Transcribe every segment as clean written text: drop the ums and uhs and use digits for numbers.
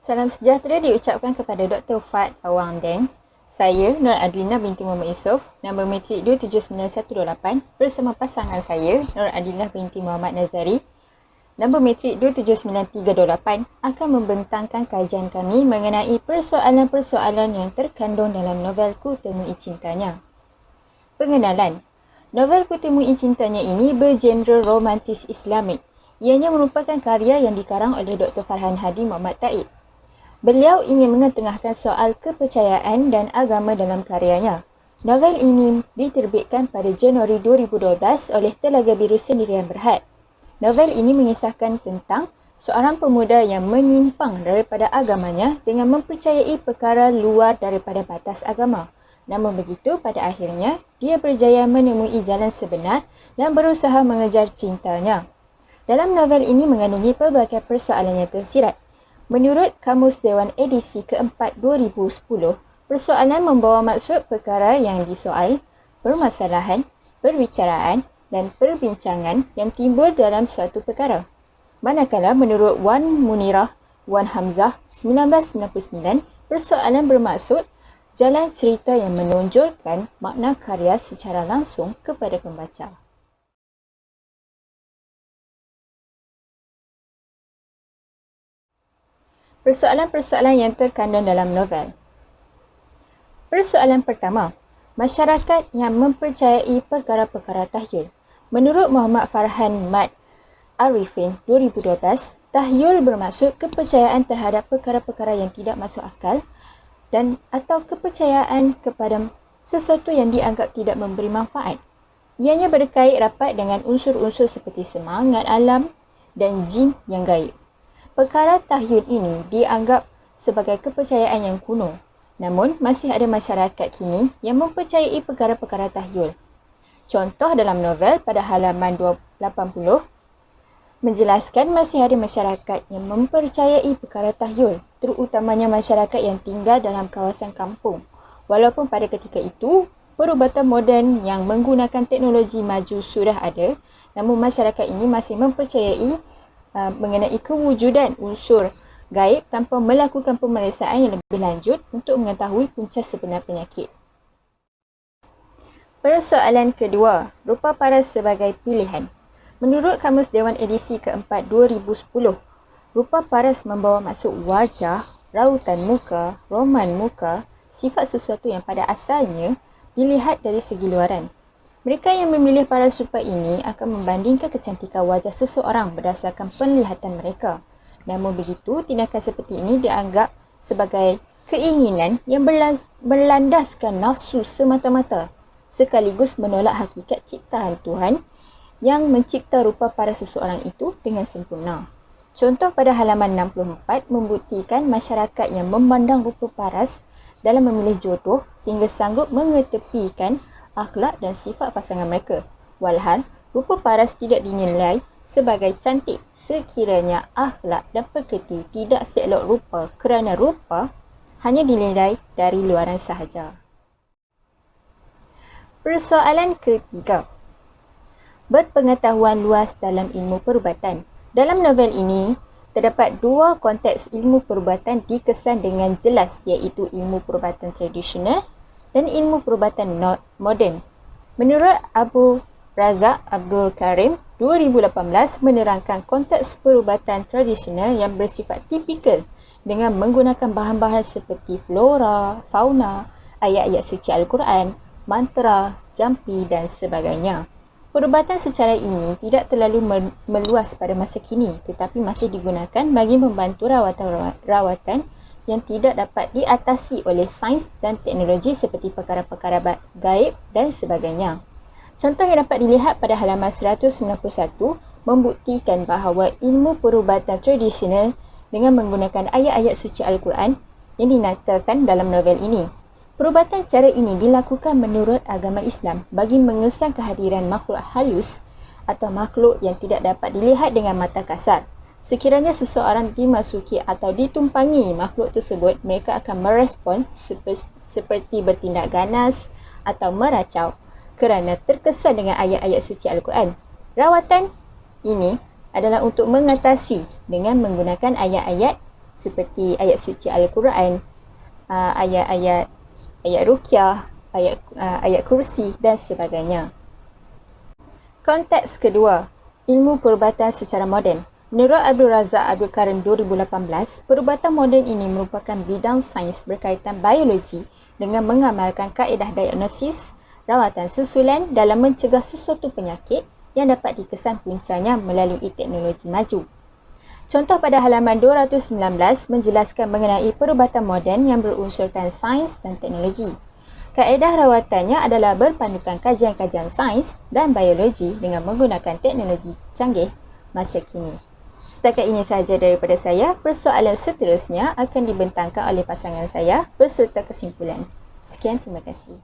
Salam sejahtera diucapkan kepada Dr. Fad Awang Deng. Saya, Nur Adlina binti Muhammad Yusof, nombor matrik 27918 bersama pasangan saya, Nur Adlina binti Muhammad Nazari, nombor matrik 27938 akan membentangkan kajian kami mengenai persoalan-persoalan yang terkandung dalam novel Ku Temui Cintanya. Pengenalan. Novel Ku Temui Cintanya ini bergenre romantis Islamik. Ianya merupakan karya yang dikarang oleh Dr. Farhan Hadi Muhammad Taib. Beliau ingin mengetengahkan soal kepercayaan dan agama dalam karyanya. Novel ini diterbitkan pada Januari 2012 oleh Telaga Biru Sendirian Berhad. Novel ini mengisahkan tentang seorang pemuda yang menyimpang daripada agamanya dengan mempercayai perkara luar daripada batas agama. Namun begitu, pada akhirnya, dia berjaya menemui jalan sebenar dan berusaha mengejar cintanya. Dalam novel ini mengandungi pelbagai persoalan yang tersirat. Menurut Kamus Dewan edisi keempat 2010, persoalan membawa maksud perkara yang disoal, permasalahan, perbicaraan dan perbincangan yang timbul dalam suatu perkara. Manakala menurut Wan Munirah, Wan Hamzah 1999, persoalan bermaksud jalan cerita yang menonjolkan makna karya secara langsung kepada pembaca. Persoalan-persoalan yang terkandung dalam novel. Persoalan pertama, masyarakat yang mempercayai perkara-perkara tahyul. Menurut Muhammad Farhan Mat Arifin 2012, tahyul bermaksud kepercayaan terhadap perkara-perkara yang tidak masuk akal dan atau kepercayaan kepada sesuatu yang dianggap tidak memberi manfaat. Ianya berkait rapat dengan unsur-unsur seperti semangat alam dan jin yang gaib. Perkara tahyul ini dianggap sebagai kepercayaan yang kuno. Namun, masih ada masyarakat kini yang mempercayai perkara-perkara tahyul. Contoh dalam novel pada halaman 80 menjelaskan masih ada masyarakat yang mempercayai perkara tahyul, terutamanya masyarakat yang tinggal dalam kawasan kampung. Walaupun pada ketika itu, perubatan moden yang menggunakan teknologi maju sudah ada, namun masyarakat ini masih mempercayai mengenai kewujudan unsur gaib tanpa melakukan pemeriksaan yang lebih lanjut untuk mengetahui punca sebenar penyakit. Persoalan kedua, rupa paras sebagai pilihan. Menurut Kamus Dewan edisi keempat 2010, rupa paras membawa maksud wajah, rautan muka, roman muka, sifat sesuatu yang pada asalnya dilihat dari segi luaran. Mereka yang memilih paras rupa ini akan membandingkan kecantikan wajah seseorang berdasarkan penglihatan mereka. Namun begitu, tindakan seperti ini dianggap sebagai keinginan yang berlandaskan nafsu semata-mata, sekaligus menolak hakikat ciptaan Tuhan yang mencipta rupa paras seseorang itu dengan sempurna. Contoh pada halaman 64 membuktikan masyarakat yang memandang rupa paras dalam memilih jodoh sehingga sanggup mengetepikan akhlak dan sifat pasangan mereka. Walhal, rupa paras tidak dinilai sebagai cantik sekiranya akhlak dan pekerti tidak seelok rupa kerana rupa hanya dinilai dari luaran sahaja. Persoalan ketiga, berpengetahuan luas dalam ilmu perubatan. Dalam novel ini, terdapat dua konteks ilmu perubatan dikesan dengan jelas iaitu ilmu perubatan tradisional dan ilmu perubatan moden. Menurut Abu Razak Abdul Karim 2018 menerangkan konteks perubatan tradisional yang bersifat tipikal dengan menggunakan bahan-bahan seperti flora, fauna, ayat-ayat suci Al-Quran, mantra, jampi dan sebagainya. Perubatan secara ini tidak terlalu meluas pada masa kini tetapi masih digunakan bagi membantu rawatan yang tidak dapat diatasi oleh sains dan teknologi seperti perkara-perkara gaib dan sebagainya. Contoh yang dapat dilihat pada halaman 191 membuktikan bahawa ilmu perubatan tradisional dengan menggunakan ayat-ayat suci Al-Quran yang dinatakan dalam novel ini. Perubatan cara ini dilakukan menurut agama Islam bagi mengesan kehadiran makhluk halus atau makhluk yang tidak dapat dilihat dengan mata kasar. Sekiranya seseorang dimasuki atau ditumpangi makhluk tersebut, mereka akan merespon seperti bertindak ganas atau meracau kerana terkesan dengan ayat-ayat suci Al-Quran. Rawatan ini adalah untuk mengatasi dengan menggunakan ayat-ayat seperti ayat suci Al-Quran, ayat ruqyah, ayat kursi dan sebagainya. Konteks kedua, ilmu perubatan secara moden. Menurut Abdul Razak Abdul Karim 2018, perubatan moden ini merupakan bidang sains berkaitan biologi dengan mengamalkan kaedah diagnosis, rawatan susulan dalam mencegah sesuatu penyakit yang dapat dikesan puncanya melalui teknologi maju. Contoh pada halaman 219 menjelaskan mengenai perubatan moden yang berunsurkan sains dan teknologi. Kaedah rawatannya adalah berpandukan kajian-kajian sains dan biologi dengan menggunakan teknologi canggih masa kini. Setakat ini sahaja daripada saya. Persoalan seterusnya akan dibentangkan oleh pasangan saya berserta kesimpulan. Sekian, terima kasih.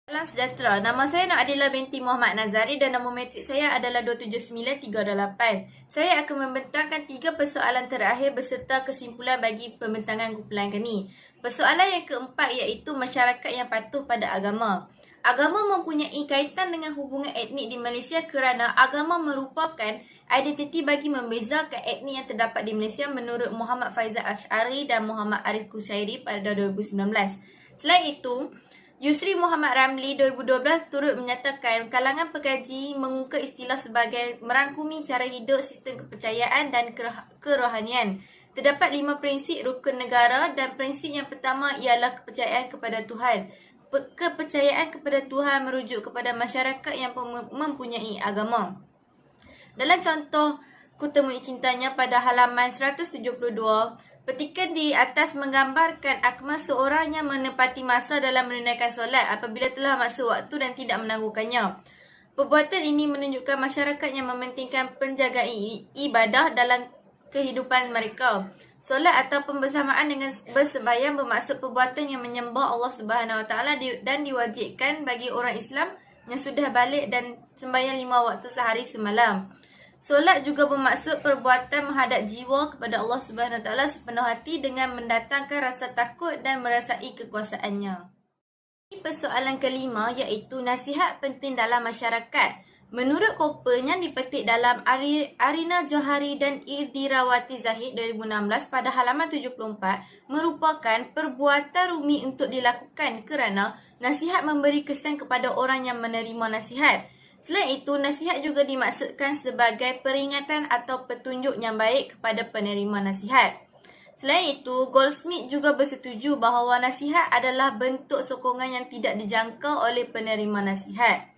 Salam sejahtera, nama saya Noradila binti Muhammad Nazari dan nama matrik saya adalah 27938. Saya akan membentangkan 3 persoalan terakhir beserta kesimpulan bagi pembentangan kumpulan kami. Persoalan yang keempat iaitu masyarakat yang patuh pada agama. Agama mempunyai kaitan dengan hubungan etnik di Malaysia kerana agama merupakan identiti bagi membezakan etnik yang terdapat di Malaysia menurut Muhammad Faizal Ash'ari dan Muhammad Arif Kushairi pada 2019. Selain itu, Yusri Muhammad Ramli 2012 turut menyatakan kalangan pengkaji mengungkap istilah sebagai merangkumi cara hidup, sistem kepercayaan dan kerohanian. Terdapat 5 prinsip rukun negara dan prinsip yang pertama ialah kepercayaan kepada Tuhan. Kepercayaan kepada Tuhan merujuk kepada masyarakat yang mempunyai agama. Dalam contoh Kutemui Cintanya pada halaman 172, petikan di atas menggambarkan akmal seorang yang menepati masa dalam menunaikan solat apabila telah masuk waktu dan tidak menangguhkannya. Perbuatan ini menunjukkan masyarakat yang mementingkan penjagaan ibadah dalam kehidupan mereka. Solat atau bersamaan dengan bersembahyang bermaksud perbuatan yang menyembah Allah Subhanahu Wa Taala dan diwajibkan bagi orang Islam yang sudah balik dan sembahyang 5 waktu sehari semalam. Solat juga bermaksud perbuatan menghadap jiwa kepada Allah Subhanahu Wa Taala sepenuh hati dengan mendatangkan rasa takut dan merasai kekuasaannya. Persoalan kelima iaitu nasihat penting dalam masyarakat. Menurut Koper yang dipetik dalam Arina Johari dan Irdirawati Zahid 2016 pada halaman 74 merupakan perbuatan rumi untuk dilakukan kerana nasihat memberi kesan kepada orang yang menerima nasihat. Selain itu, nasihat juga dimaksudkan sebagai peringatan atau petunjuk yang baik kepada penerima nasihat. Selain itu, Goldsmith juga bersetuju bahawa nasihat adalah bentuk sokongan yang tidak dijangka oleh penerima nasihat.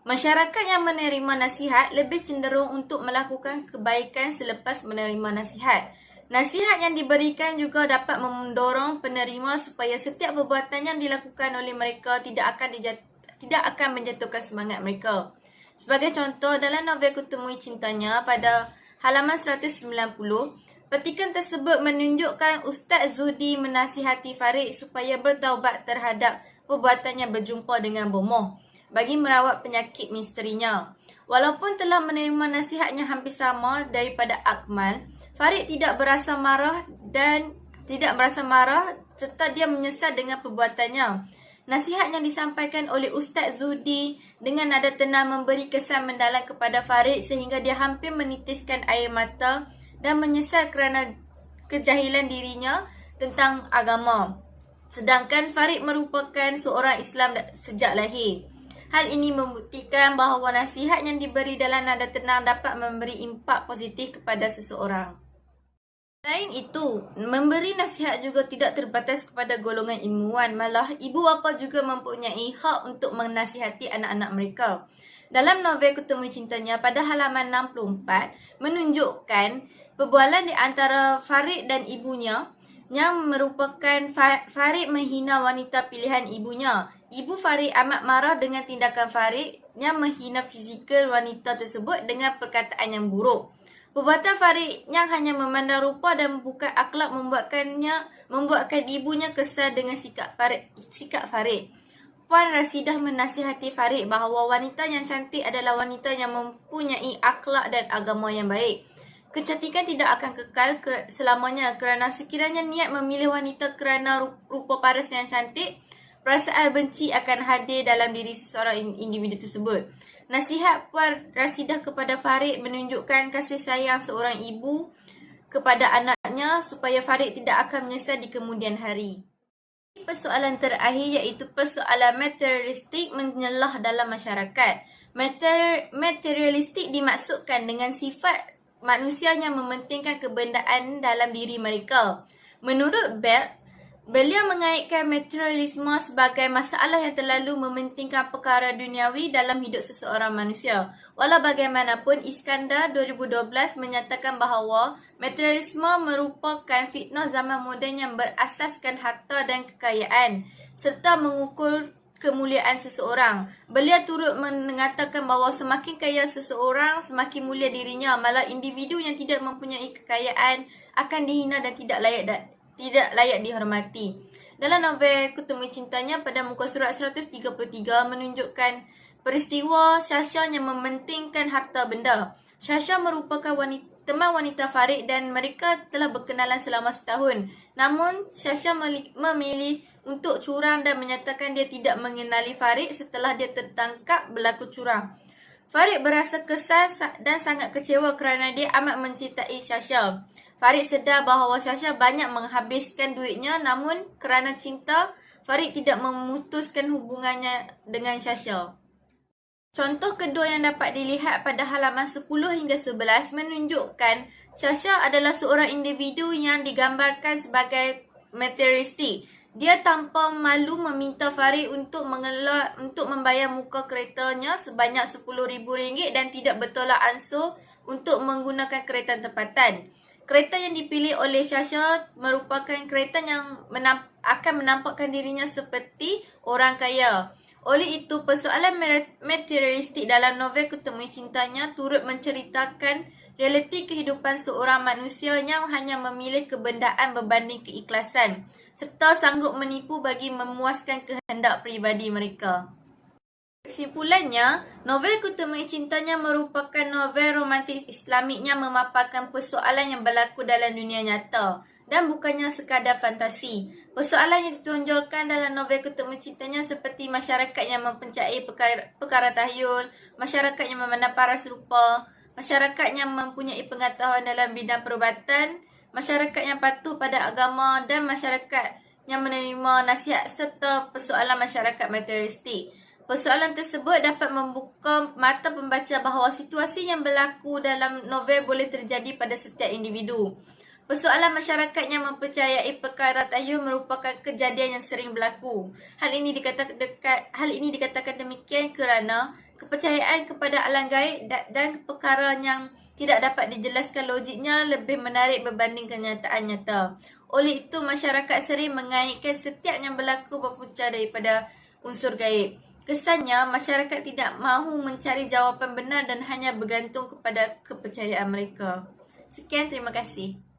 Masyarakat yang menerima nasihat lebih cenderung untuk melakukan kebaikan selepas menerima nasihat. Nasihat yang diberikan juga dapat mendorong penerima supaya setiap perbuatan yang dilakukan oleh mereka tidak akan menjatuhkan semangat mereka. Sebagai contoh, dalam novel Kutemui Cintanya pada halaman 190, petikan tersebut menunjukkan Ustaz Zuhdi menasihati Farid supaya bertaubat terhadap perbuatannya berjumpa dengan bomoh bagi merawat penyakit misterinya. Walaupun telah menerima nasihatnya hampir sama daripada Akmal, Farid tidak berasa marah serta dia menyesal dengan perbuatannya. Nasihat yang disampaikan oleh Ustaz Zuhdi dengan nada tenang memberi kesan mendalam kepada Farid sehingga dia hampir menitiskan air mata dan menyesal kerana kejahilan dirinya tentang agama. Sedangkan Farid merupakan seorang Islam sejak lahir. Hal ini membuktikan bahawa nasihat yang diberi dalam nada tenang dapat memberi impak positif kepada seseorang. Selain itu, memberi nasihat juga tidak terbatas kepada golongan ilmuwan, malah ibu bapa juga mempunyai hak untuk menasihati anak-anak mereka. Dalam novel Kutemui Cintanya pada halaman 64 menunjukkan perbualan di antara Farid dan ibunya yang merupakan Farid menghina wanita pilihan ibunya. Ibu Farid amat marah dengan tindakan Farid yang menghina fizikal wanita tersebut dengan perkataan yang buruk. Perbuatan Farid yang hanya memandang rupa dan bukan akhlak membuatkan ibunya kesal dengan sikap Farid. Puan Rasidah menasihati Farid bahawa wanita yang cantik adalah wanita yang mempunyai akhlak dan agama yang baik. Kecantikan tidak akan kekal selamanya kerana sekiranya niat memilih wanita kerana rupa paras yang cantik, perasaan benci akan hadir dalam diri seseorang individu tersebut. Nasihat Puan Rasidah kepada Farid menunjukkan kasih sayang seorang ibu kepada anaknya supaya Farid tidak akan menyesal di kemudian hari. Persoalan terakhir iaitu persoalan materialistik menyelah dalam masyarakat. Materialistik dimaksudkan dengan sifat manusia yang mementingkan kebendaan dalam diri mereka. Menurut beliau mengaitkan materialisme sebagai masalah yang terlalu mementingkan perkara duniawi dalam hidup seseorang manusia. Walau bagaimanapun, Iskandar 2012 menyatakan bahawa materialisme merupakan fitnah zaman moden yang berasaskan harta dan kekayaan serta mengukur kemuliaan seseorang. Beliau turut mengatakan bahawa semakin kaya seseorang, semakin mulia dirinya, malah individu yang tidak mempunyai kekayaan akan dihina dan tidak layak dihormati. Dalam novel Kutemui Cintanya pada muka surat 133 menunjukkan peristiwa Sasha yang mementingkan harta benda. Sasha merupakan teman wanita Farid dan mereka telah berkenalan selama setahun. Namun Sasha memilih untuk curang dan menyatakan dia tidak mengenali Farid setelah dia tertangkap berlaku curang. Farid berasa kesal dan sangat kecewa kerana dia amat mencintai Sasha. Farid sedar bahawa Sasha banyak menghabiskan duitnya, namun kerana cinta, Farid tidak memutuskan hubungannya dengan Sasha. Contoh kedua yang dapat dilihat pada halaman 10 hingga 11 menunjukkan Sasha adalah seorang individu yang digambarkan sebagai materialistik. Dia tanpa malu meminta Farid untuk membayar muka keretanya sebanyak RM10,000 dan tidak bertolak ansur untuk menggunakan kereta tempatan. Kereta yang dipilih oleh Sasha merupakan kereta yang akan menampakkan dirinya seperti orang kaya. Oleh itu, persoalan materialistik dalam novel Kutemui Cintanya turut menceritakan realiti kehidupan seorang manusia yang hanya memilih kebendaan berbanding keikhlasan, serta sanggup menipu bagi memuaskan kehendak peribadi mereka. Kesimpulannya, novel Kutemui Cintanya merupakan novel romantis Islamik yang memaparkan persoalan yang berlaku dalam dunia nyata dan bukannya sekadar fantasi. Persoalan yang ditonjolkan dalam novel Kutemui Cintanya seperti masyarakat yang mempencai perkara tahyul, masyarakat yang memandang paras rupa, masyarakat yang mempunyai pengetahuan dalam bidang perubatan, masyarakat yang patuh pada agama dan masyarakat yang menerima nasihat serta persoalan masyarakat materialistik. Persoalan tersebut dapat membuka mata pembaca bahawa situasi yang berlaku dalam novel boleh terjadi pada setiap individu. Persoalan masyarakat yang mempercayai perkara tahyul merupakan kejadian yang sering berlaku. Hal ini dikatakan demikian kerana kepercayaan kepada alam gaib dan perkara yang tidak dapat dijelaskan logiknya lebih menarik berbanding kenyataan nyata. Oleh itu, masyarakat sering mengaitkan setiap yang berlaku berpunca daripada unsur gaib. Kesannya, masyarakat tidak mahu mencari jawapan benar dan hanya bergantung kepada kepercayaan mereka. Sekian, terima kasih.